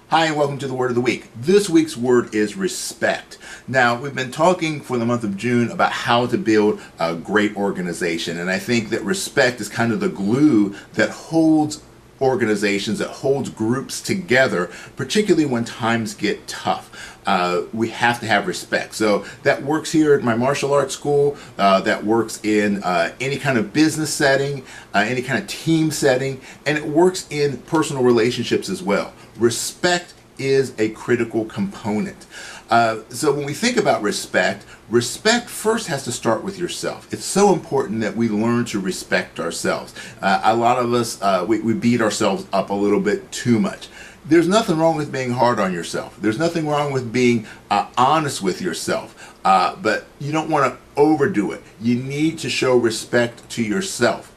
Hi, and welcome to the Word of the Week. This week's word is respect. Now, we've been talking for the month of June about how to build a great organization, and I think that respect is kind of the glue that holds organizations, that holds groups together, particularly when times get tough. We have to have respect. So that works here at my martial arts school, that works in any kind of business setting, any kind of team setting, and it works in personal relationships as well. Respect is a critical component. So when we think about respect, respect first has to start with yourself. It's so important that we learn to respect ourselves. A lot of us, we beat ourselves up a little bit too much. There's nothing wrong with being hard on yourself. There's nothing wrong with being honest with yourself. But you don't want to overdo it. You need to show respect to yourself.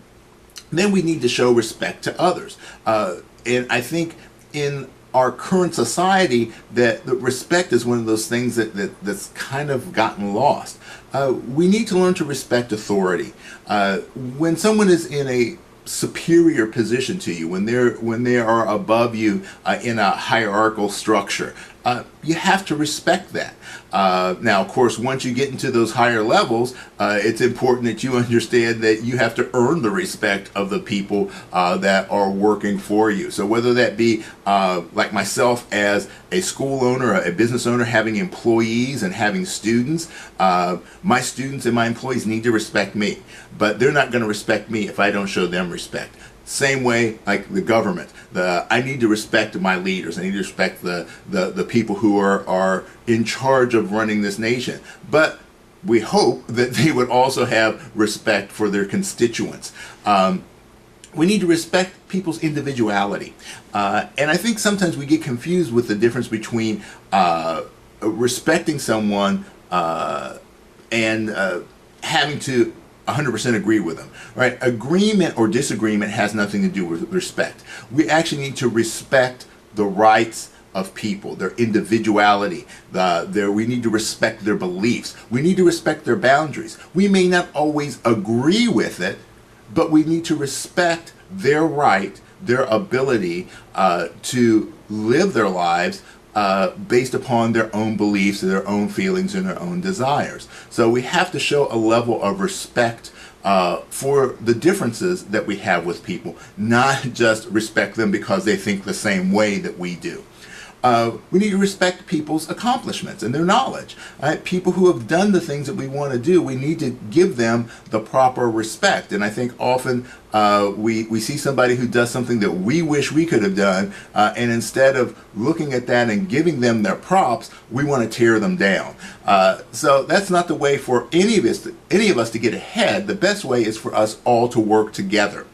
Then we need to show respect to others. And I think in our current society that respect is one of those things that's kind of gotten lost. We need to learn to respect authority. When someone is in a superior position to you, when they are above you in a hierarchical structure, you have to respect that. Now, of course, once you get into those higher levels, it's important that you understand that you have to earn the respect of the people that are working for you. So whether that be like myself as a school owner, a business owner, having employees and having students, my students and my employees need to respect me, but they're not going to respect me if I don't show them respect. Same way like the government. I need to respect my leaders. I need to respect the people who are in charge of running this nation. But we hope that they would also have respect for their constituents. We need to respect people's individuality. And I think sometimes we get confused with the difference between respecting someone and having to 100% agree with them, right? Agreement or disagreement has nothing to do with respect. We actually need to respect the rights of people, their individuality. We need to respect their beliefs. We need to respect their boundaries. We may not always agree with it, but we need to respect their right, their ability to live their lives based upon their own beliefs and their own feelings and their own desires. So we have to show a level of respect for the differences that we have with people, not just respect them because they think the same way that we do. We need to respect people's accomplishments and their knowledge. Right? People who have done the things that we want to do, we need to give them the proper respect. And I think often we see somebody who does something that we wish we could have done, and instead of looking at that and giving them their props, we want to tear them down. So that's not the way for any of us to get ahead. The best way is for us all to work together.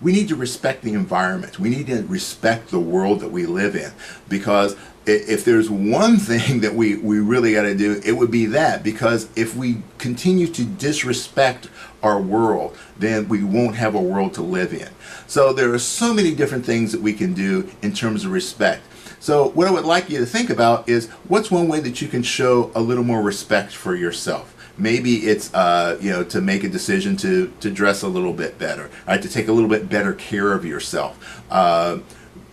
We need to respect the environment. We need to respect the world that we live in, because if there's one thing that we really got to do, it would be that. Because if we continue to disrespect our world, then we won't have a world to live in. So there are so many different things that we can do in terms of respect. So what I would like you to think about is, what's one way that you can show a little more respect for yourself? Maybe it's to make a decision to dress a little bit better, right? To take a little bit better care of yourself,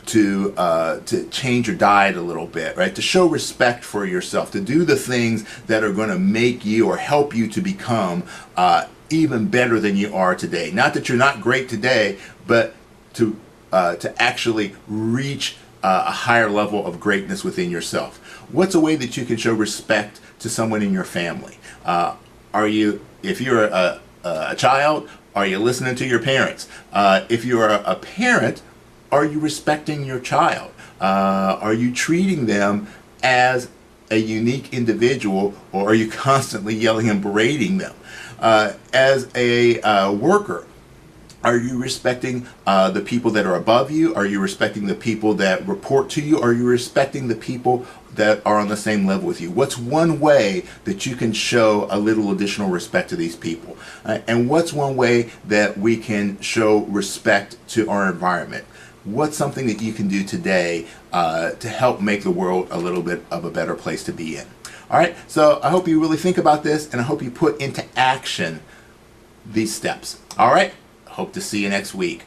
to change your diet a little bit, right? To show respect for yourself, to do the things that are going to make you or help you to become even better than you are today. Not that you're not great today, but to actually reach a higher level of greatness within yourself. What's a way that you can show respect to someone in your family? If you're a child, are you listening to your parents? If you're a parent, are you respecting your child? Are you treating them as a unique individual, or are you constantly yelling and berating them? As a worker, are you respecting the people that are above you? Are you respecting the people that report to you? Are you respecting the people that are on the same level with you? What's one way that you can show a little additional respect to these people? And what's one way that we can show respect to our environment? What's something that you can do today to help make the world a little bit of a better place to be in? All right, so I hope you really think about this, and I hope you put into action these steps. All right, hope to see you next week.